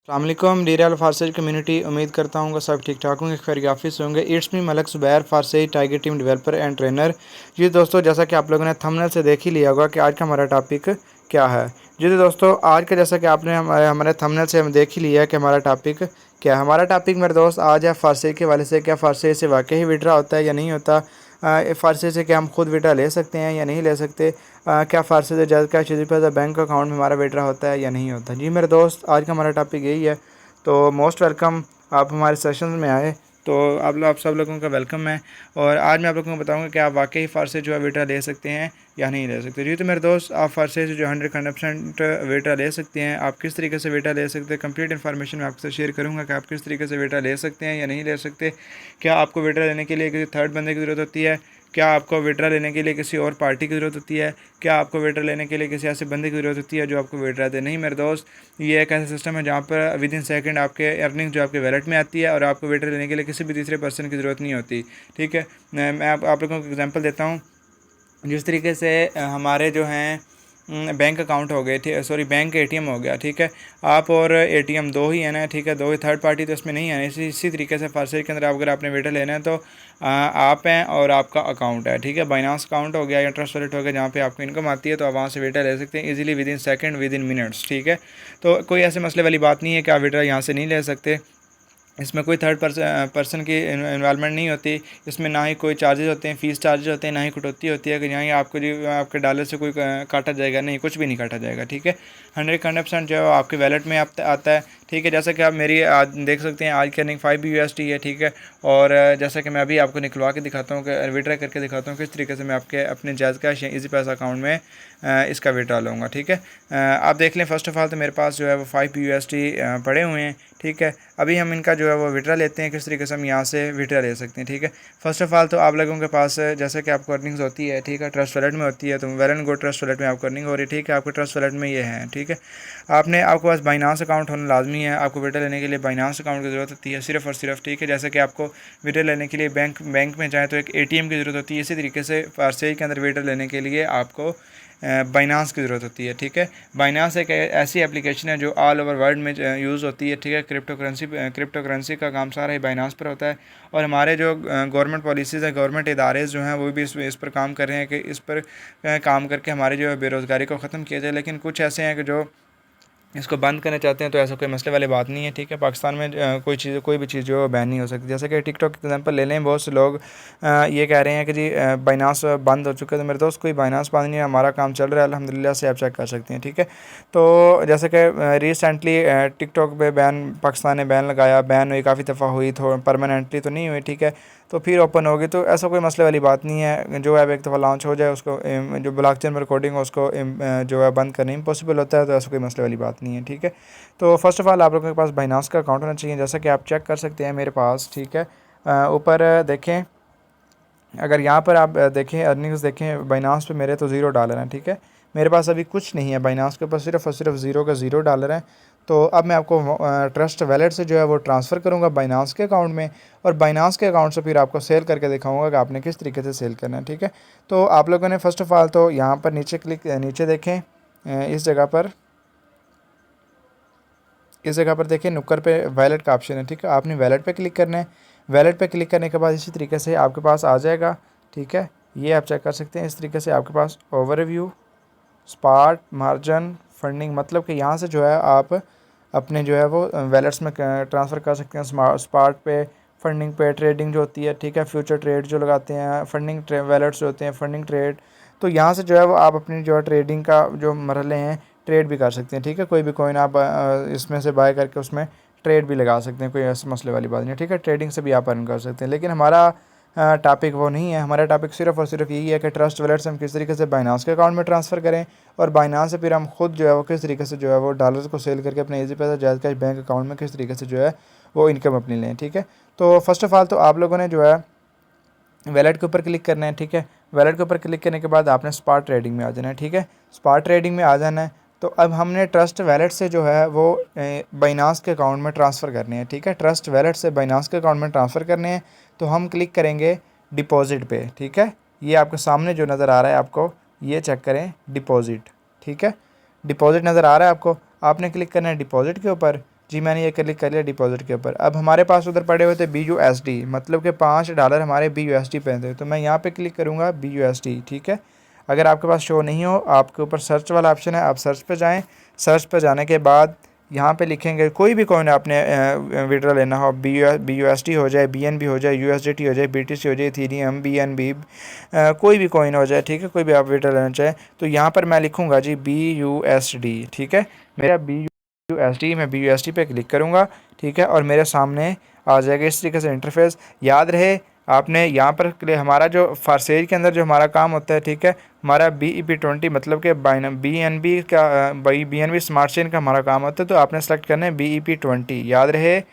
अस्सलामुअलैकुम dear फारसेज community. उम्मीद करता हूँ कि सब ठीक ठाक होंगे, खैरियाफिस होंगे। It's me Malak Zubair, forces tiger team developer and trainer. जी दोस्तों, जैसा कि आप लोगों ने थंबनेल से देख ही लिया होगा कि आज का हमारा टॉपिक क्या है। जी तो दोस्तों, आज का जैसा कि आपने हमारे थंबनेल से हम देख ही लिया कि हमारा टॉपिक क्या है। हमारा टॉपिक मेरे दोस्त आज है फारसेज के वाले से। क्या फारसेज से वाकई विड्रा होता है या नहीं होता? फारसेज से क्या हम खुद विड्रा ले सकते हैं या नहीं ले सकते? क्या फारसेज से ज़्यादा कैश इसी पर बैंक अकाउंट में हमारा विड्रा होता है या नहीं होता? जी मेरे दोस्त, आज का हमारा टॉपिक यही है। तो मोस्ट वेलकम, आप हमारे सेशन में आए तो आप सब लोगों का वेलकम है। और आज मैं आप लोगों को बताऊंगा कि आप वाकई फारसेज जो है विड्रा ले सकते हैं या नहीं ले सकते। जी तो मेरे दोस्त, आप फारसेज जो 100% विड्रा ले सकते हैं। आप किस तरीके से विड्रा ले सकते हैं, कंप्लीट इन्फॉर्मेशन मैं आपसे शेयर करूंगा कि आप किस तरीके से विड्रा ले सकते हैं या नहीं ले सकते। क्या आपको विड्रा लेने के लिए किसी थर्ड बंदे की ज़रूरत होती है? क्या आपको विड्रा लेने के लिए किसी और पार्टी की ज़रूरत होती है? क्या आपको विड्रा लेने के लिए किसी ऐसे बंदे की ज़रूरत होती है जो आपको विड्रा दे? नहीं मेरे दोस्त, ये एक ऐसा सिस्टम है जहाँ पर विद इन सेकंड आपके अर्निंग जो आपके वैलेट में आती है और आपको विड्रा लेने के लिए किसी भी तीसरे पर्सन की ज़रूरत नहीं होती। ठीक है, मैं आप लोगों को एग्जांपल देता हूँ। जिस तरीके से हमारे जो हैं बैंक अकाउंट हो गए, ठीक सॉरी बैंक एटीएम हो गया। ठीक है, आप और एटीएम दो ही है ना। ठीक है, दो ही, थर्ड पार्टी तो इसमें नहीं है। इसी तरीके से फारसेज के अंदर अगर आपने विड्रा लेना है तो आप हैं और आपका अकाउंट है। ठीक है, बाइनांस अकाउंट हो गया या ट्रस्ट वॉलेट हो गया जहाँ पे आपको इनकम आती है, तो आप वहाँ से विड्रा ले सकते हैं easily, with in second, with in minutes. ठीक है, तो कोई ऐसे मसले वाली बात नहीं है कि आप विड्रा यहाँ से नहीं ले सकते। इसमें कोई थर्ड पर्सन की इन्वॉल्वमेंट नहीं होती। इसमें ना ही कोई चार्जेस होते हैं, फ़ीस चार्जेस होते हैं, ना ही कटौती होती है कि यहाँ आपको जो आपके डॉलर से कोई काटा जाएगा। नहीं, कुछ भी नहीं काटा जाएगा। ठीक है, 100% जो है आपके वैलेट में आता है। ठीक है, जैसा कि आप मेरी आज देख सकते हैं, आज की अर्निंग 5 USD है। ठीक है, और जैसा कि मैं अभी आपको निकलवा के दिखाता हूँ, कि विड्रा करके दिखाता हूँ किस तरीके से मैं आपके अपने जायज़ कैश या इजी पैसा अकाउंट में इसका विड्रा लूँगा। ठीक है, आप देख लें, फ़र्स्ट ऑफ़ ऑल तो मेरे पास जो है वो 5 USD पड़े हुए हैं। ठीक है, अभी हम इनका जो है वो विड्रा लेते हैं, किस तरीके से हम यहाँ से विड्रा ले सकते हैं। ठीक है, फर्स्ट ऑफ़ ऑल तो आप लोगों के पास जैसे कि आपको अर्निंग्स होती है, ठीक है, ट्रस्ट वॉलेट में होती है, तो well and good, trust wallet में आपको अर्निंग हो रही है। ठीक है, आपको ट्रस्ट वॉलेट में ये है। ठीक है, आपके पास बाइनांस अकाउंट होना लाजमी है। आपको विड्रा लेने के लिए बाइनांस अकाउंट की ज़रूरत होती है सिर्फ और सिर्फ। ठीक है, जैसे कि आपको विड्रा लेने के लिए बैंक में जाए तो एक ATM की ज़रूरत होती है, इसी तरीके से फारसेज के अंदर विड्रा लेने के लिए आपको बाइनांस की ज़रूरत होती है। ठीक है, बाइनांस एक ऐसी एप्लीकेशन है जो ऑल ओवर वर्ल्ड में यूज़ होती है। ठीक है, क्रिप्टो करेंसी का काम सारा ही बाइनांस पर होता है। और हमारे जो गवर्नमेंट पॉलिसीज़ हैं, गवर्नमेंट इदारे जो हैं, वो भी इस पर काम कर रहे हैं कि इस पर काम करके हमारी जो बेरोज़गारी को ख़त्म किया जाए। लेकिन कुछ ऐसे हैं कि जो इसको बंद करना चाहते हैं, तो ऐसा कोई मसले वाली बात नहीं है। ठीक है, पाकिस्तान में कोई भी चीज़ जो बैन नहीं हो सकती। जैसे कि टिकटॉक एग्जांपल ले लें, बहुत से लोग ये कह रहे हैं कि जी बाइनांस बंद हो चुका है। तो मेरे दोस्त, कोई बाइनांस बंद नहीं है, हमारा काम चल रहा है अल्हम्दुलिल्लाह से, आप चेक कर सकते हैं। ठीक है, तो जैसे कि रिसेंटली टिकटॉक पे पाकिस्तान ने बैन लगाया, बैन हुई, काफ़ी दफ़ा हुई, तो परमानेंटली तो नहीं हुई। ठीक है, तो फिर ओपन होगी, तो ऐसा कोई मसले वाली बात नहीं है। जो ऐप एक दफ़ा लॉन्च हो जाए, उसको जो ब्लॉकचेन पर कोडिंग हो उसको जो है बंद करना इम्पॉसिबल होता है, तो ऐसा कोई मसले वाली बात नहीं है। ठीक है, तो फर्स्ट ऑफ़ ऑल आप लोगों के पास बाइनांस का अकाउंट होना चाहिए, जैसा कि आप चेक कर सकते हैं मेरे पास। ठीक है, ऊपर देखें, अगर यहाँ पर आप देखें अर्निंग्स देखें बाइनांस पे, मेरे तो $0 हैं। ठीक है, मेरे पास अभी कुछ नहीं है बाइनांस के ऊपर, सिर्फ और सिर्फ $0 है। तो अब मैं आपको ट्रस्ट वैलेट से जो है वो ट्रांसफ़र करूँगा बाइनांस के अकाउंट में, और बाइनांस के अकाउंट से फिर आपको सेल करके दिखाऊंगा कि आपने किस तरीके से सेल करना है। ठीक है, तो आप लोगों ने फ़र्स्ट ऑफ़ ऑल तो यहाँ पर नीचे देखें, इस जगह पर देखें, नुक्कर पे वैलेट का ऑप्शन है। ठीक है, आपने वैलेट पे क्लिक करना है। वैलेट पे क्लिक करने के बाद इसी तरीके से आपके पास आ जाएगा। ठीक है, ये आप चेक कर सकते हैं, इस तरीके से आपके पास ओवरव्यू, स्पॉट, मार्जिन, फंडिंग, मतलब कि यहाँ से जो है आप अपने जो है वो वैलेट्स में ट्रांसफ़र कर सकते हैं। स्पॉट पे, फंडिंग पे, ट्रेडिंग जो होती है। ठीक है, फ्यूचर ट्रेड जो लगाते हैं, फंडिंग वैलेट्स जो होते हैं, फंडिंग ट्रेड, तो यहाँ से जो है वो आप अपनी जो है ट्रेडिंग का जो मरहले हैं ट्रेड भी कर सकते हैं। ठीक है, कोई भी कॉइन आप इसमें से बाय करके उसमें ट्रेड भी लगा सकते हैं, कोई ऐसे मसले वाली बात नहीं है। ठीक है, ट्रेडिंग से भी आप अर्न कर सकते हैं, लेकिन हमारा टॉपिक वो नहीं है। हमारा टॉपिक सिर्फ और सिर्फ यही है कि ट्रस्ट वैलेट से हम किस तरीके से बाइनांस के अकाउंट में ट्रांसफ़र करें, और बाइनांस से फिर हम खुद जो है वो किस तरीके से जो है वो डॉलर्स को सेल करके अपने इजी पैसा जायज़ कैश बैंक अकाउंट में किस तरीके से जो है वो इनकम अपनी लें। ठीक है, तो फर्स्ट ऑफ़ ऑल तो आप लोगों ने जो है वैलेट के ऊपर क्लिक करना है। ठीक है, वैलेट के ऊपर क्लिक करने के बाद आपने स्पॉट ट्रेडिंग में आ जाना है। ठीक है, स्पॉट ट्रेडिंग में आ जाना है। तो अब हमने ट्रस्ट वैलेट से जो है वो बाइनांस के अकाउंट में ट्रांसफ़र करने हैं। ठीक है, ट्रस्ट वैलेट से बाइनांस के अकाउंट में ट्रांसफ़र करने हैं, तो हम क्लिक करेंगे डिपॉज़िट पे। ठीक है, ये आपके सामने जो नज़र आ रहा है, आपको ये चेक करें, डिपॉज़िट। ठीक है, डिपॉज़िट नज़र आ रहा है आपको, आपने क्लिक करना है डिपॉज़िट के ऊपर। जी मैंने ये क्लिक कर लिया डिपॉजिट के ऊपर। अब हमारे पास उधर पड़े हुए थे BUSD, मतलब कि $5 हमारे BUSD पे थे। तो मैं यहाँ पे क्लिक करूँगा BUSD, ठीक है। अगर आपके पास शो नहीं हो, आपके ऊपर सर्च वाला ऑप्शन है, आप सर्च पे जाएं। सर्च पे जाने के बाद यहाँ पे लिखेंगे कोई भी कॉइन आपने विड्रॉ लेना हो, BUSD हो जाए, BNB हो जाए, USDT हो जाए, BTC हो जाए, इथेरियम, BNB, कोई भी कॉइन हो जाए, ठीक है, कोई भी आप विड्रॉ लेना चाहें। तो यहाँ पर मैं लिखूँगा जी BUSD, ठीक है। मेरा BUSD, मैं BUSD पे क्लिक करूँगा, ठीक है, और मेरे सामने आ जाएगा इस तरीके से इंटरफेस। याद रहे आपने यहाँ पर हमारा जो फारसेज के अंदर जो हमारा काम होता है, ठीक है, हमारा BEP20 मतलब कि BNB का BNB स्मार्ट चेन का हमारा काम होता है। तो आपने सेलेक्ट करना है BEP20। याद रहे,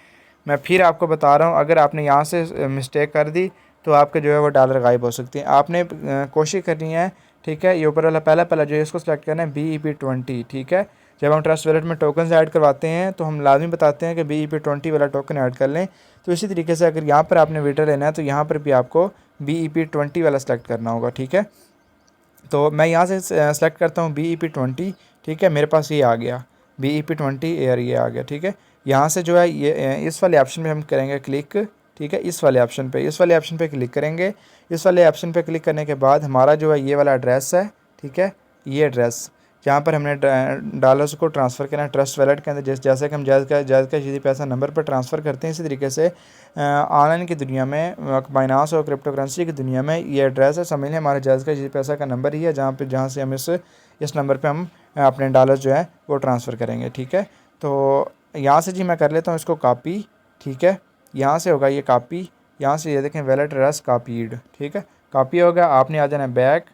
मैं फिर आपको बता रहा हूँ, अगर आपने यहाँ से मिस्टेक कर दी तो आपके जो है वो डॉलर गायब हो सकती हैं। आपने कोशिश करनी है, ठीक है, ये ऊपर वाला पहला जो है इसको सेलेक्ट करना है BEP20, ठीक है। जब हम ट्रस्ट वैलेट में टोकन ऐड करवाते हैं तो हम लाजमी बताते हैं कि BEP20 वाला टोकन ऐड कर लें। तो इसी तरीके से अगर यहाँ पर आपने विड्रॉ लेना है तो यहाँ पर भी आपको BEP20 वाला सेलेक्ट करना होगा, ठीक है। तो मैं यहाँ से सेलेक्ट करता हूँ BEP20, ठीक है, मेरे पास ये आ गया BEP20 एयर, ये आ गया, ठीक है। यहाँ से जो है ये इस वाले ऑप्शन पे हम करेंगे क्लिक, ठीक है, इस वाले ऑप्शन पे क्लिक करेंगे। इस वाले ऑप्शन पे क्लिक करने के बाद हमारा जो है ये वाला एड्रेस है, ठीक है, ये एड्रेस जहाँ पर हमने डॉलर्स को ट्रांसफ़र करना है ट्रस्ट वैलेट के अंदर, जैसे कि हम जायज़ का सीधी पैसा नंबर पर ट्रांसफ़र करते हैं, इसी तरीके से ऑनलाइन की दुनिया में, बाइनांस और क्रिप्टो करेंसी की दुनिया में ये एड्रेस है। समझ लें हमारे जायज़ का सीधी पैसा का नंबर ही है, जहाँ से हम इस नंबर पर हम अपने डॉलर जो है वो ट्रांसफ़र करेंगे, ठीक है। तो यहाँ से जी मैं कर लेता हूँ इसको कॉपी, ठीक है, यहाँ से होगा ये कॉपी, यहाँ से ये देखें वैलेट एड्रेस कॉपीड, ठीक है, कॉपी हो गया। आपने आ जाना बैक,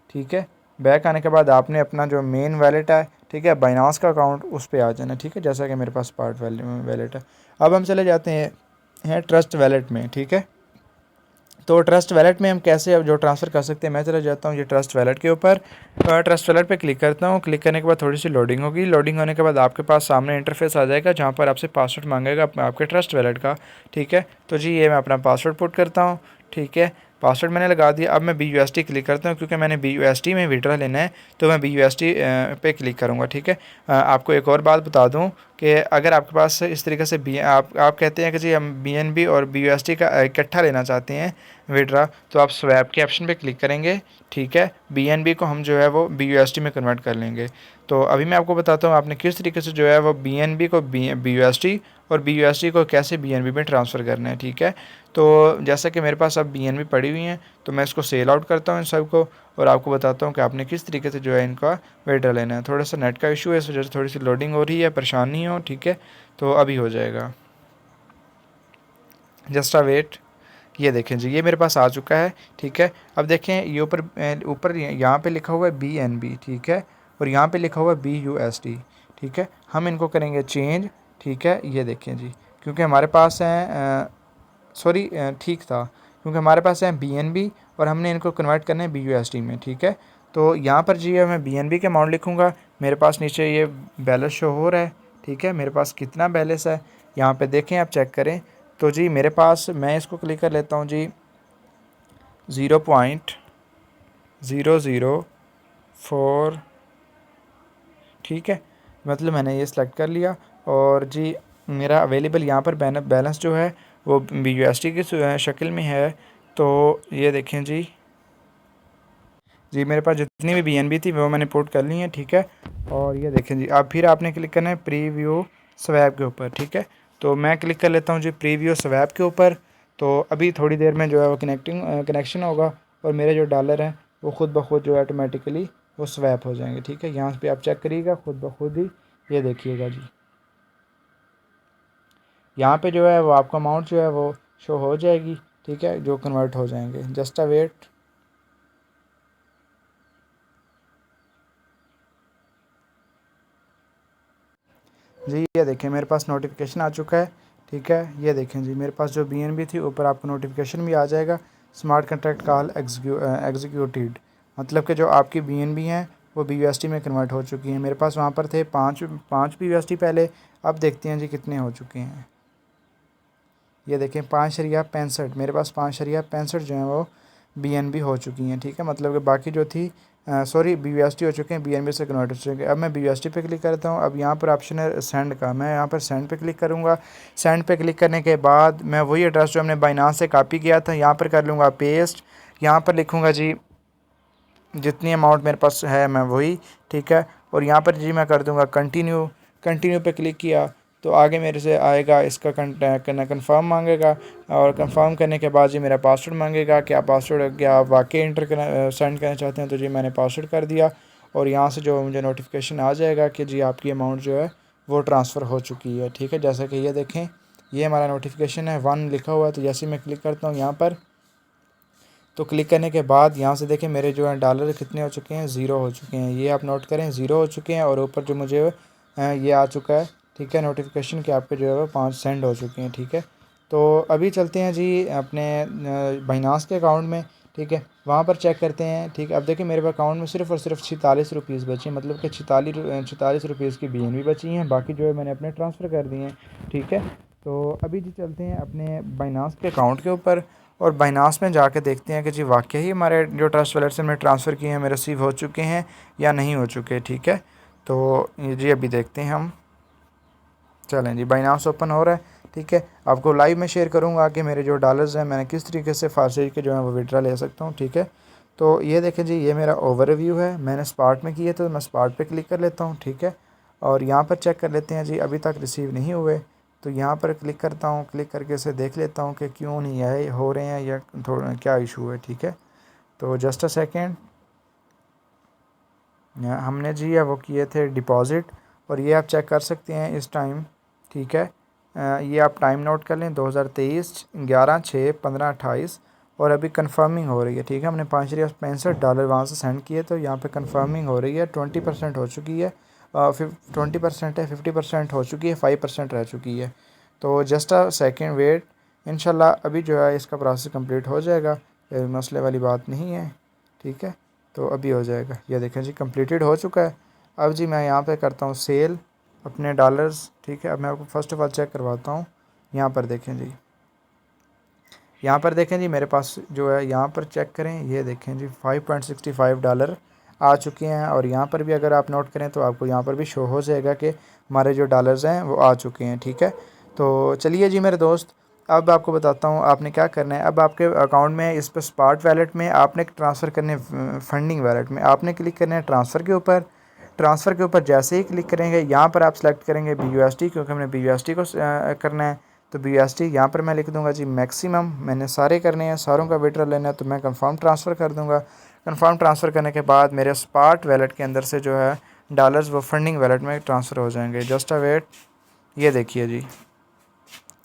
ठीक है, बैक आने के बाद आपने अपना जो मेन वैलेट है, ठीक है, बाइनांस का अकाउंट, उस पर आ जाना, ठीक है, जैसा कि मेरे पास पार्ट वैलेट है। अब हम चले जाते हैं ट्रस्ट वैलेट में, ठीक है। तो ट्रस्ट वैलेट में हम कैसे अब जो ट्रांसफ़र कर सकते हैं, मैं चला जाता हूँ ये ट्रस्ट वैलेट के ऊपर। ट्रस्ट वैलेट पे क्लिक करता हूँ। क्लिक करने के बाद थोड़ी सी लोडिंग होगी। लोडिंग होने के बाद आपके पास सामने इंटरफेस आ जाएगा जहाँ पर आपसे पासवर्ड मांगेगा आपके ट्रस्ट वैलेट का, ठीक है। तो जी ये मैं अपना पासवर्ड पुट करता हूँ, ठीक है, पासवर्ड मैंने लगा दिया। अब मैं BUSD क्लिक करता हूँ, क्योंकि मैंने BUSD में विड्रॉ लेना है तो मैं BUSD पे क्लिक करूँगा, ठीक है। आपको एक और बात बता दूँ कि अगर आपके पास इस तरीके से आप कहते हैं कि जी हम BNB और BUSD का इकट्ठा लेना चाहते हैं विड्रा, तो आप स्वैप के ऑप्शन पे क्लिक करेंगे, ठीक है। BNB को हम जो है वो BUSD में कन्वर्ट कर लेंगे। तो अभी मैं आपको बताता हूँ आपने किस तरीके से जो है वो BNB को BUSD और BUSD को कैसे BNB में ट्रांसफ़र करना है, ठीक है। तो जैसा कि मेरे पास अब BNB पड़ी हुई हैं तो मैं इसको सेल आउट करता हूँ इन सब को, और आपको बताता हूँ कि आपने किस तरीके से जो है इनका विड्रा लेना है। थोड़ा सा नेट का इशू है, इस वजह से थोड़ी सी लोडिंग हो रही है, परेशान नहीं हो, ठीक है। तो अभी हो जाएगा, जस्ट अ वेट। ये देखें जी ये मेरे पास आ चुका है, ठीक है। अब देखें ये ऊपर यहाँ पे लिखा हुआ है BNB, ठीक है, और यहाँ पे लिखा हुआ है BUSD, ठीक है। हम इनको करेंगे चेंज, ठीक है। ये देखें जी, क्योंकि हमारे पास है सॉरी ठीक था, क्योंकि हमारे पास है BNB और हमने इनको कन्वर्ट करना है BUSD में, ठीक है। तो यहाँ पर जी मैं BNB के अमाउंट लिखूँगा। मेरे पास नीचे ये बैलेंस शो हो रहा है, ठीक है, मेरे पास कितना बैलेंस है यहाँ पे देखें, आप चेक करें। तो जी मेरे पास, मैं इसको क्लिक कर लेता हूँ जी 0.004, ठीक है, मतलब मैंने ये सिलेक्ट कर लिया। और जी मेरा अवेलेबल यहाँ पर बैलेंस जो है वो BUSD की शक्ल में है। तो ये देखें जी मेरे पास जितनी भी BNB थी वो मैंने पुट कर ली है, ठीक है। और ये देखें जी अब फिर आपने क्लिक करना है प्रीव्यू स्वैप के ऊपर, ठीक है। तो मैं क्लिक कर लेता हूँ जी प्रीव्यू स्वैप के ऊपर। तो अभी थोड़ी देर में जो है वो कनेक्शन होगा और मेरे जो डॉलर हैं वो ख़ुद ब खुद जो है ऑटोमेटिकली वो स्वैप हो जाएंगे, ठीक है। यहाँ पे आप चेक करिएगा ख़ुद ब खुद ही, ये देखिएगा जी यहाँ पे जो है वो आपका अमाउंट जो है वो शो हो जाएगी, ठीक है, जो कन्वर्ट हो जाएंगे। Just a wait. जी ये देखें मेरे पास नोटिफिकेशन आ चुका है, ठीक है। ये देखें जी मेरे पास जो BNB थी ऊपर आपको नोटिफिकेशन भी आ जाएगा, स्मार्ट कॉन्ट्रैक्ट कॉल एग्जीक्यूटेड, मतलब कि जो आपकी BNB हैं वो BUSD में कन्वर्ट हो चुकी हैं। मेरे पास वहाँ पर थे पाँच BUSD पहले, अब देखते हैं जी कितने हो चुके हैं। ये देखें 5.65, मेरे पास 5.65 जो है वो BNB हो चुकी हैं, ठीक है। मतलब कि बाकी जो थी सॉरी BUSD हो चुके हैं, BNB से कन्वर्ट हो चुके हैं। अब मैं BUSD पे क्लिक करता हूँ। अब यहाँ पर ऑप्शन है सेंड का, मैं यहाँ पर सेंड पे क्लिक करूँगा। सेंड पे क्लिक करने के बाद मैं वही एड्रेस जो हमने बाइनांस से कॉपी किया था यहाँ पर कर लूँगा पेस्ट। यहाँ पर लिखूँगा जी जितनी अमाउंट मेरे पास है मैं वही, ठीक है। और यहाँ पर जी मैं कर दूँगा कंटिन्यू। कंटिन्यू पे क्लिक किया तो आगे मेरे से आएगा, इसका कंफर्म मांगेगा और कंफर्म करने के बाद जी मेरा पासवर्ड मांगेगा कि आप पासवर्ड क्या आप वाकई सेंड करना चाहते हैं। तो जी मैंने पासवर्ड कर दिया और यहाँ से जो मुझे नोटिफिकेशन आ जाएगा कि जी आपकी अमाउंट जो है वो ट्रांसफ़र हो चुकी है, ठीक है। जैसा कि ये देखें, ये हमारा नोटिफिकेशन है 1 लिखा हुआ है। तो जैसे मैं क्लिक करता हूँ यहाँ पर, तो क्लिक करने के बाद यहाँ से देखें मेरे जो है डॉलर कितने हो चुके हैं, 0 हो चुके हैं। ये आप नोट करें 0 हो चुके हैं और ऊपर जो मुझे ये आ चुका है, ठीक है, नोटिफिकेशन कि आपके जो है वो 5 सेंड हो चुके हैं, ठीक है। तो अभी चलते हैं जी अपने बाइनांस के अकाउंट में, ठीक है, वहाँ पर चेक करते हैं, ठीक है। अब देखिए मेरे अकाउंट में सिर्फ़ और सिर्फ 46 रुपीज़ बची हैं, मतलब कि 46 रुपीज़ की BNB बची हैं, बाकी जो है मैंने अपने ट्रांसफ़र कर दिए हैं, ठीक है। तो अभी जी चलते हैं अपने बाइनांस के अकाउंट के ऊपर और बाइनांस में जाके देखते हैं कि जी वाकई ही हमारे जो ट्रस्ट वॉलेट से हमने ट्रांसफ़र किए हैं हमें रिसीव हो चुके हैं या नहीं हो चुके, ठीक है। तो ये जी अभी देखते हैं हम। चलें जी, बाइनांस ओपन हो रहा है, ठीक है। आपको लाइव में शेयर करूँगा कि मेरे जो डॉलर्स हैं मैंने किस तरीके से फारसेज के जो है वो विड्रा ले सकता हूँ, ठीक है। तो ये देखें जी, ये मेरा ओवरव्यू है, मैंने स्पॉट में किया तो मैं स्पॉट पे क्लिक कर लेता हूँ, ठीक है। और यहाँ पर चेक कर लेते हैं जी, अभी तक रिसीव नहीं हुए। तो यहाँ पर क्लिक करता हूँ, क्लिक करके इसे देख लेता हूँ कि क्यों नहीं आए हो रहे हैं या थोड़ा क्या इशू है, ठीक है। तो जस्ट अ सेकेंड, हमने जी है वो किए थे डिपॉज़िट और ये आप चेक कर सकते हैं इस टाइम, ठीक है। ये आप टाइम नोट कर लें 2023 11/6/15/28 और अभी कंफर्मिंग हो रही है, ठीक है। हमने $5.65 वहाँ से सेंड किए तो यहाँ पे कंफर्मिंग हो रही है। 20% हो चुकी है, 20% है, 50% हो चुकी है, 5% रह चुकी है। तो जस्ट अ सेकेंड वेट, इंशाल्लाह अभी जो है इसका प्रोसेस कंप्लीट हो जाएगा, मसले वाली बात नहीं है, ठीक है। तो अभी हो जाएगा, ये देखें जी कंप्लीटेड हो चुका है। अब जी मैं यहाँ पे करता हूँ सेल अपने डॉलर्स, ठीक है। अब मैं आपको फ़र्स्ट ऑफ ऑल चेक करवाता हूँ। यहाँ पर देखें जी, यहाँ पर देखें जी मेरे पास जो है, यहाँ पर चेक करें, ये देखें जी $5.65 आ चुके हैं। और यहाँ पर भी अगर आप नोट करें तो आपको यहाँ पर भी शो हो जाएगा कि हमारे जो डॉलर्स हैं वो आ चुके हैं, ठीक है। तो चलिए जी मेरे दोस्त, अब आपको बताता हूँ आपने क्या करना है। अब आपके अकाउंट में इस पर स्पॉट वैलेट में आपने ट्रांसफ़र करने, फंडिंग वैलेट में आपने क्लिक करना है ट्रांसफ़र के ऊपर। ट्रांसफ़र के ऊपर जैसे ही क्लिक करेंगे यहाँ पर आप सेलेक्ट करेंगे BUSD, क्योंकि हमने BUSD को करना है। तो BUSD यहाँ पर मैं लिख दूंगा जी मैक्सिमम, मैंने सारे करने हैं, सारों का विड्रॉ लेना है तो मैं कंफर्म ट्रांसफ़र कर दूंगा। कंफर्म ट्रांसफ़र करने के बाद मेरे स्पॉट वैलेट के अंदर से जो है डॉलर्स वो फंडिंग वैलेट में ट्रांसफ़र हो जाएंगे। जस्ट अ वेट, ये देखिए जी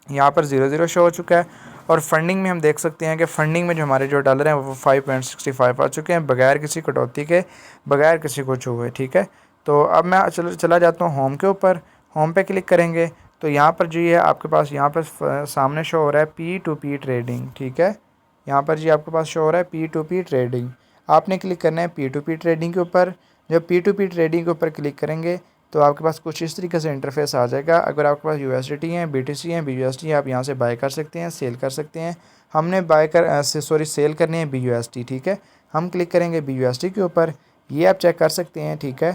यहाँ पर 00 शो हो चुका है। और फंडिंग में हम देख सकते हैं कि फ़ंडिंग में जो हमारे जो डॉलर हैं वो 5.65 आ चुके हैं, बगैर किसी कटौती के, बगैर किसी कुछ हुए, ठीक है। तो अब मैं चला जाता हूँ होम के ऊपर। होम पे क्लिक करेंगे तो यहाँ पर जी है आपके पास, यहाँ पर सामने शो हो रहा है P2P ट्रेडिंग, ठीक है। यहाँ पर जी आपके पास शो हो रहा है P2P ट्रेडिंग, आपने क्लिक करना है P2P ट्रेडिंग के ऊपर। जब P2P ट्रेडिंग के ऊपर क्लिक करेंगे तो आपके पास कुछ इस तरीके से इंटरफेस आ जाएगा। अगर आपके पास USDT हैं, BTC हैं, BUSD आप यहाँ से बाय कर सकते हैं, सेल कर सकते हैं। हमने सेल करने हैं BUSD, ठीक है। हम क्लिक करेंगे BUSD के ऊपर, ये आप चेक कर सकते हैं, ठीक है।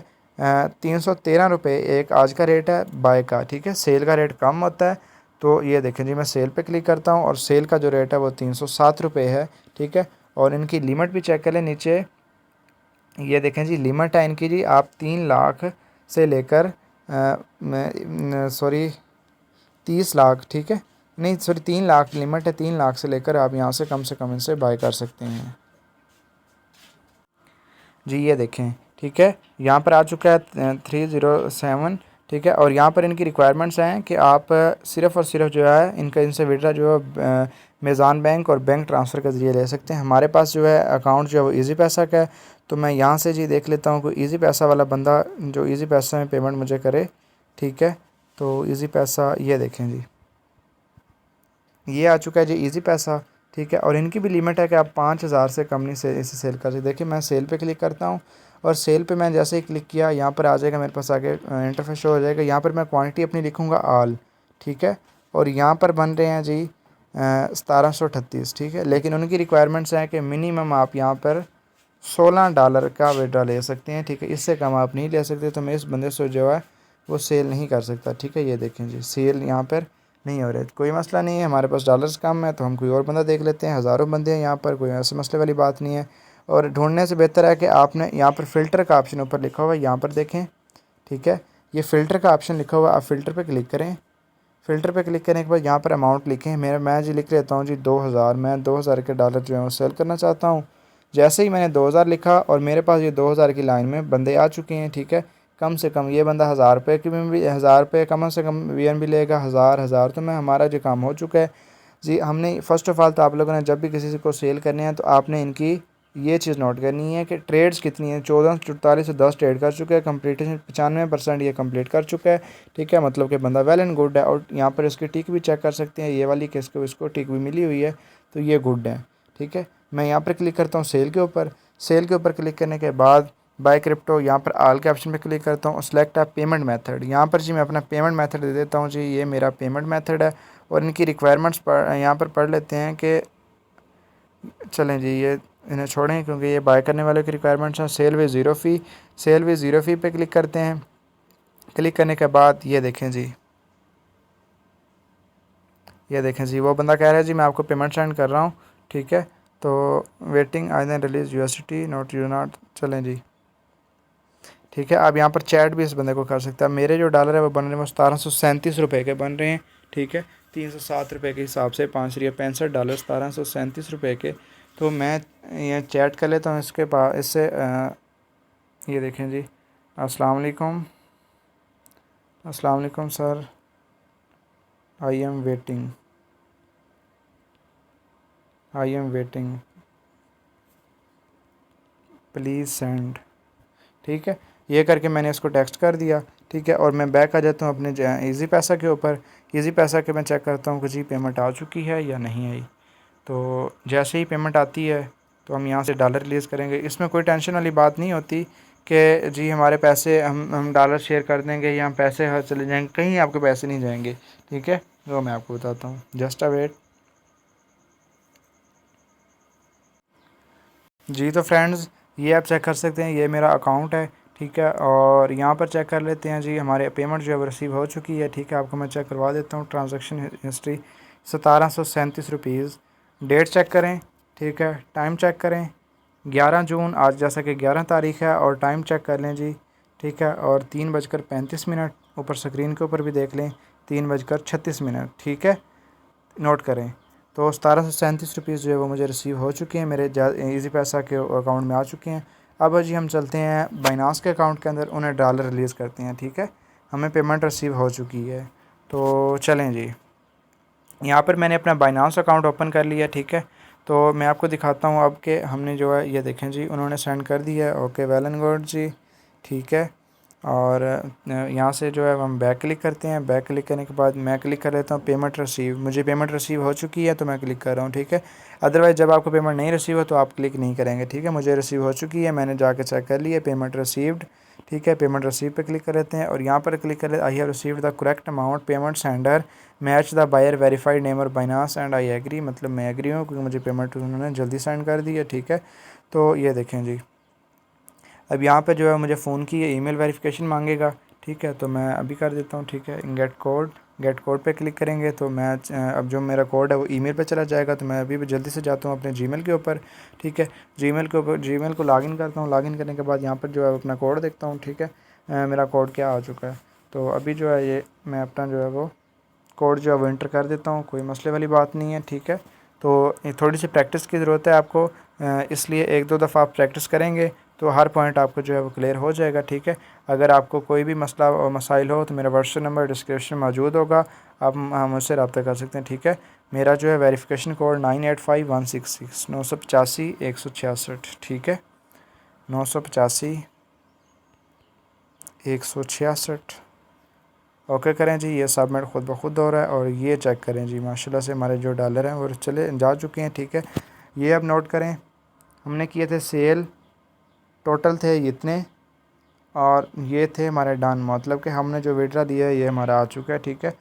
313 रुपये एक आज का रेट है बाय का, ठीक है। सेल का रेट कम होता है। तो ये देखें जी, मैं सेल पे क्लिक करता हूँ और सेल का जो रेट है वो 307 रुपये है, ठीक है। और इनकी लिमिट भी चेक कर लें नीचे, ये देखें जी लिमिट है इनकी जी, आप 3 लाख से लेकर सॉरी 30 लाख, ठीक है, नहीं सॉरी 3 लाख लिमिट है, 3 लाख से लेकर आप यहाँ से कम इनसे बाय कर सकते हैं जी। ये देखें, ठीक है, यहाँ पर आ चुका है 307, ठीक है। और यहाँ पर इनकी रिक्वायरमेंट्स हैं कि आप सिर्फ़ और सिर्फ जो है इनसे विड्रा जो है मेज़ान बैंक और बैंक ट्रांसफ़र के ज़रिए ले सकते हैं। हमारे पास जो है अकाउंट जो है वो ईज़ी पैसा का है, तो मैं यहाँ से जी देख लेता हूँ कोई ईज़ी पैसा वाला बंदा जो ईज़ी पैसा में पेमेंट मुझे करे, ठीक है। तो ईज़ी पैसा, ये देखें जी ये आ चुका है जी ईज़ी पैसा, ठीक है। और इनकी भी लिमिट है कि आप 5000 से कम नहीं से इसे सेल कर सकते। देखिए मैं सेल पे क्लिक करता हूँ और सेल पे मैं जैसे ही क्लिक किया यहाँ पर आ जाएगा मेरे पास आगे इंटरफेस शो हो जाएगा। यहाँ पर मैं क्वांटिटी अपनी लिखूँगा ऑल, ठीक है। और यहाँ पर बन रहे हैं जी 1738, ठीक है। लेकिन उनकी रिक्वायरमेंट्स हैं कि मिनिमम आप यहाँ पर $16 का विड्रा ले सकते हैं, ठीक है। इससे कम आप नहीं ले सकते। तो मैं इस बंदे से जो है वो सेल नहीं कर सकता, ठीक है। ये देखें जी, सेल यहाँ पर नहीं हो रहा है। कोई मसला नहीं है, हमारे पास डॉलर्स कम है तो हम कोई और बंदा देख लेते हैं। हज़ारों बंदे हैं यहाँ पर, कोई ऐसे मसले वाली बात नहीं है। और ढूंढने से बेहतर है कि आपने यहाँ पर फ़िल्टर का ऑप्शन ऊपर लिखा हुआ है, यहाँ पर देखें, ठीक है। ये फ़िल्टर का ऑप्शन लिखा हुआ है, आप फ़िल्टर पर क्लिक करें। फ़िल्टर पे क्लिक करने के बाद यहाँ पर अमाउंट लिखें। मैं जी लिख लेता हूँ जी 2000। मैं 2000 के डॉलर जो है वो सेल करना चाहता हूँ। जैसे ही मैंने 2000 लिखा और मेरे पास ये 2000 की लाइन में बंदे आ चुके हैं, ठीक है। कम से कम ये बंदा 1000 रुपये की भी 1000 रुपये कम से कम भी लेगा, 1000 तो मैं हमारा जो काम हो चुका है जी। हमने फ़र्स्ट ऑफ़ ऑल तो आप लोगों ने जब भी किसी को सेल करने हैं तो आपने इनकी ये चीज़ नोट करनी है कि ट्रेड्स कितनी है। 14 44 से 10 ट्रेड कर चुका है, कंप्लीटेशन 95% ये कंप्लीट कर चुका है, ठीक है। मतलब कि बंदा वेल एंड गुड है। और यहाँ पर इसकी टिक भी चेक कर सकते हैं, ये वाली किसको इसको टिक भी मिली हुई है, तो ये गुड है, ठीक है। मैं यहाँ पर क्लिक करता हूँ सेल के ऊपर। सेल के ऊपर क्लिक करने के बाद बाय क्रिप्टो, यहाँ पर आल के ऑप्शन पे क्लिक करता हूँ। सिलेक्ट है पेमेंट मेथड, यहाँ पर जी मैं अपना पेमेंट मेथड दे देता हूँ जी। ये मेरा पेमेंट मेथड है। और इनकी रिक्वायरमेंट्स यहाँ पर पढ़ लेते हैं कि चलें जी, ये इन्हें छोड़ें क्योंकि ये बाय करने वाले की रिक्वायरमेंट्स हैं। Sell with zero fee, sell with zero fee पे क्लिक करते हैं। क्लिक करने के बाद ये देखें जी, ये देखें जी, वो बंदा कह रहा है जी मैं आपको पेमेंट सेंड कर रहा हूँ, ठीक है। तो waiting I then release USD not you not, चलें जी, ठीक है। आप यहाँ पर चैट भी इस बंदे को कर सकते हैं। मेरे जो डॉलर है वो बन रहे हैं 1737 रुपये के बन रहे हैं, ठीक है। 307 रुपये के हिसाब से $5.65, $1737 के। तो मैं ये चैट कर लेता हूँ इसके पास, इससे ये देखें जी, अस्सलाम वालेकुम, अस्सलाम वालेकुम sir, I am waiting, I am waiting, please send, ठीक है। ये करके मैंने इसको टेक्स्ट कर दिया, ठीक है। और मैं बैक आ जाता हूँ अपने ईज़ी पैसा के ऊपर। ईज़ी पैसा के मैं चेक करता हूँ कि जी पेमेंट आ चुकी है या नहीं आई। तो जैसे ही पेमेंट आती है तो हम यहाँ से डॉलर रिलीज़ करेंगे। इसमें कोई टेंशन वाली बात नहीं होती कि जी हमारे पैसे हम डॉलर शेयर कर देंगे या हम पैसे हर चले जाएंगे, कहीं आपके पैसे नहीं जाएंगे, ठीक है। तो मैं आपको बताता हूँ, जस्ट अ वेट जी। तो फ्रेंड्स, ये आप चेक कर सकते हैं, ये मेरा अकाउंट है, ठीक है। और यहाँ पर चेक कर लेते हैं जी, हमारे पेमेंट जो है वो रिसीव हो चुकी है, ठीक है। आपको मैं चेक करवा देता हूँ। Transaction history 1737 rupees. Date check करें, ठीक है। टाइम चेक करें, 11 जून, आज जैसा कि 11 तारीख़ है। और टाइम चेक कर लें जी, ठीक है। और 3:35, ऊपर स्क्रीन के ऊपर भी देख लें, 3:36, ठीक है। नोट करें। तो 1737 रुपीज़ जो है वो मुझे रिसीव हो चुके हैं, मेरे ईज़ी पैसा के अकाउंट में आ चुके हैं। अब जी हम चलते हैं बाइनांस के अकाउंट के अंदर, उन्हें डॉलर रिलीज़ करते हैं, ठीक है। हमें पेमेंट रिसीव हो चुकी है। तो चलें जी, यहाँ पर मैंने अपना बाइनांस अकाउंट ओपन कर लिया, ठीक है। तो मैं आपको दिखाता हूँ अब कि हमने जो है, ये देखें जी, उन्होंने सेंड कर दिया है। ओके, वेल एंड गुड जी, ठीक है। और यहाँ से जो है हम बैक क्लिक करते हैं। बैक क्लिक करने के बाद मैं क्लिक कर लेता हूँ पेमेंट रिसीव। मुझे पेमेंट रिसीव हो चुकी है तो मैं क्लिक कर रहा हूँ, ठीक है। अदरवाइज़ जब आपको पेमेंट नहीं रिसीव हो तो आप क्लिक नहीं करेंगे, ठीक है। मुझे रिसीव हो चुकी है, मैंने जाके चेक कर लिया, पेमेंट रिसीव्ड, ठीक है। पेमेंट रिसीव पे क्लिक कर लेते हैं और यहाँ पर क्लिक कर लेते, I have received the correct amount, payment sender match the buyer verified name और बाइनांस एंड आई एग्री, मतलब मैं एग्री हूँ क्योंकि मुझे पेमेंट उन्होंने जल्दी सेंड कर दी है, ठीक है। तो ये देखें जी, अब यहाँ पे जो है मुझे फ़ोन की ईमेल वेरिफिकेशन मांगेगा, ठीक है। तो मैं अभी कर देता हूँ, ठीक है। गेट कोड पे क्लिक करेंगे तो मैं अब जो मेरा कोड है वो ईमेल पे चला जाएगा। तो मैं अभी भी जल्दी से जाता हूँ अपने जीमेल के ऊपर, ठीक है। जीमेल को लॉगिन करता हूँ। लॉगिन करने के बाद यहाँ पर जो है अपना कोड देखता हूँ, ठीक है। मेरा कोड क्या आ चुका है। तो अभी जो है ये मैं अपना जो है वो कोड जो है वो इंटर कर देता हूँ, कोई मसले वाली बात नहीं है, ठीक है। तो थोड़ी सी प्रैक्टिस की ज़रूरत है आपको, इसलिए एक दो दफ़ा आप प्रैक्टिस करेंगे तो हर पॉइंट आपको जो है वो क्लियर हो जाएगा, ठीक है। अगर आपको कोई भी मसला और मसाइल हो तो मेरा व्हाट्सएप नंबर डिस्क्रिप्शन में मौजूद होगा, आप मुझसे रब्ता कर सकते हैं, ठीक है। मेरा जो है वेरिफिकेशन कोड 985166 985 166, ठीक है। 985 166, ओके करें जी। ये सबमिट खुद ब खुद हो रहा है और ये चेक करें जी, माशाल्लाह से हमारे जो डॉलर हैं वो चले जा चुके हैं, ठीक है। ये अब नोट करें, हमने किए थे सेल, टोटल थे इतने, और ये थे हमारे डन, मतलब कि हमने जो विड्रा दिया है ये हमारा आ चुका है, ठीक है।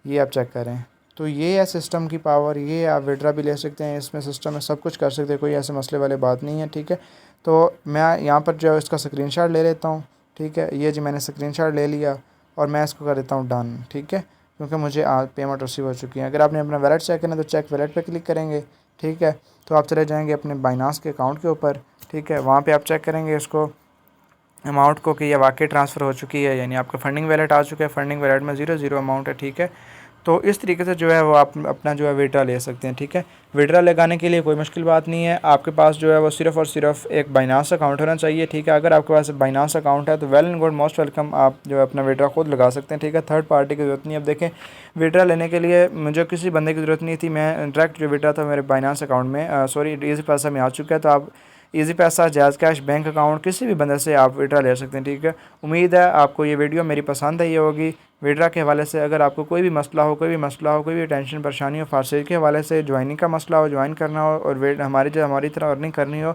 ये आप चेक करें, तो ये है सिस्टम की पावर, ये है, आप विड्रा भी ले सकते हैं इसमें, सिस्टम में सब कुछ कर सकते हैं, कोई ऐसे मसले वाली बात नहीं है। ठीक है, तो मैं यहाँ पर जो है इसका स्क्रीनशॉट ले लेता हूँ। ठीक है, ये जी मैंने स्क्रीनशॉट ले लिया और मैं इसको कर देता हूँ डन। ठीक है, क्योंकि मुझे पेमेंट रिसीव हो चुकी है। अगर आपने अपना वैलेट चेक करना है तो चेक वैलेट पे क्लिक करेंगे। ठीक है, तो आप चले जाएंगे अपने बाइनांस के अकाउंट के ऊपर। ठीक है, वहाँ पे आप चेक करेंगे इसको अमाउंट को कि यह वाकई ट्रांसफ़र हो चुकी है, यानी आपका फंडिंग वैलेट आ चुका है, फंडिंग वैलेट में 0 अमाउंट है। ठीक है, तो इस तरीके से जो है वो आप अपना जो है विड्रा ले सकते हैं। ठीक है, विड्रा लगाने के लिए कोई मुश्किल बात नहीं है, आपके पास जो है वो सिर्फ़ और सिर्फ एक बाइनांस अकाउंट होना चाहिए। ठीक है, अगर आपके पास बाइनांस अकाउंट है तो well and good, most welcome, आप जो है अपना विड्रा खुद लगा सकते हैं। ठीक है, थर्ड पार्टी की ज़रूरत नहीं है। अब देखें, विड्रा लेने के लिए मुझे किसी बंदे की ज़रूरत नहीं थी, मैं डायरेक्ट जो विड्रा था मेरे बाइनांस अकाउंट में सॉरी ईजी पैसा में आ चुका है। तो आप ईजी पैसा, जायज़ कैश, बैंक अकाउंट, किसी भी बंदे से आप विड्रा ले सकते हैं। ठीक है, उम्मीद है आपको ये वीडियो मेरी पसंद आई होगी। विड्रा के हवाले से अगर आपको कोई भी मसला हो, कोई भी टेंशन परेशानी हो, फारसेज के हवाले से ज्वाइनिंग का मसला हो, ज्वाइन करना हो और हमारी तरह अर्निंग करनी हो,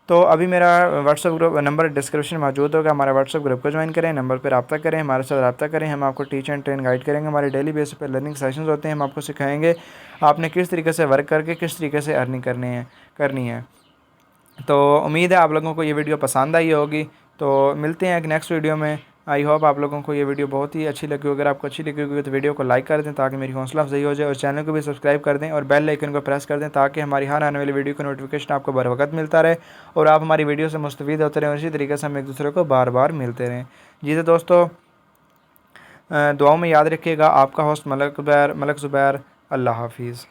तो अभी मेरा व्हाट्सअप ग्रुप नंबर डिस्क्रिप्शन में मौजूद होगा। हमारे व्हाट्सअप ग्रुप को ज्वाइन करें, नंबर पर रब्ता करें, हमारे साथ रब्ता करें, हम आपको टीच एंड ट्रेन गाइड करेंगे। हमारे डेली बेसिस पर लर्निंग सेशंस होते हैं, हम आपको सिखाएंगे आपने किस तरीके से वर्क करके किस तरीके से अर्निंग करनी है। तो उम्मीद है आप लोगों को ये वीडियो पसंद आई होगी। तो मिलते हैं एक नेक्स्ट वीडियो में। आई होप आप लोगों को ये वीडियो बहुत ही अच्छी लगी। अगर आपको अच्छी लगी होगी तो वीडियो को लाइक कर दें ताकि मेरी हौसला अफजाई हो जाए, और चैनल को भी सब्सक्राइब कर दें और बेल आइकन को प्रेस कर दें ताकि हमारी हर आने वाली वीडियो का नोटिफिकेशन आपको बर वक्त मिलता रहे और आप हमारी वीडियो से मुस्तफ़ीद होते रहें और इसी तरीके से हम एक दूसरे को बार बार मिलते रहें। जी तो दोस्तों, दुआओं में याद रखिएगा। आपका होस्ट मलक ज़ुबैर। अल्लाह हाफिज़।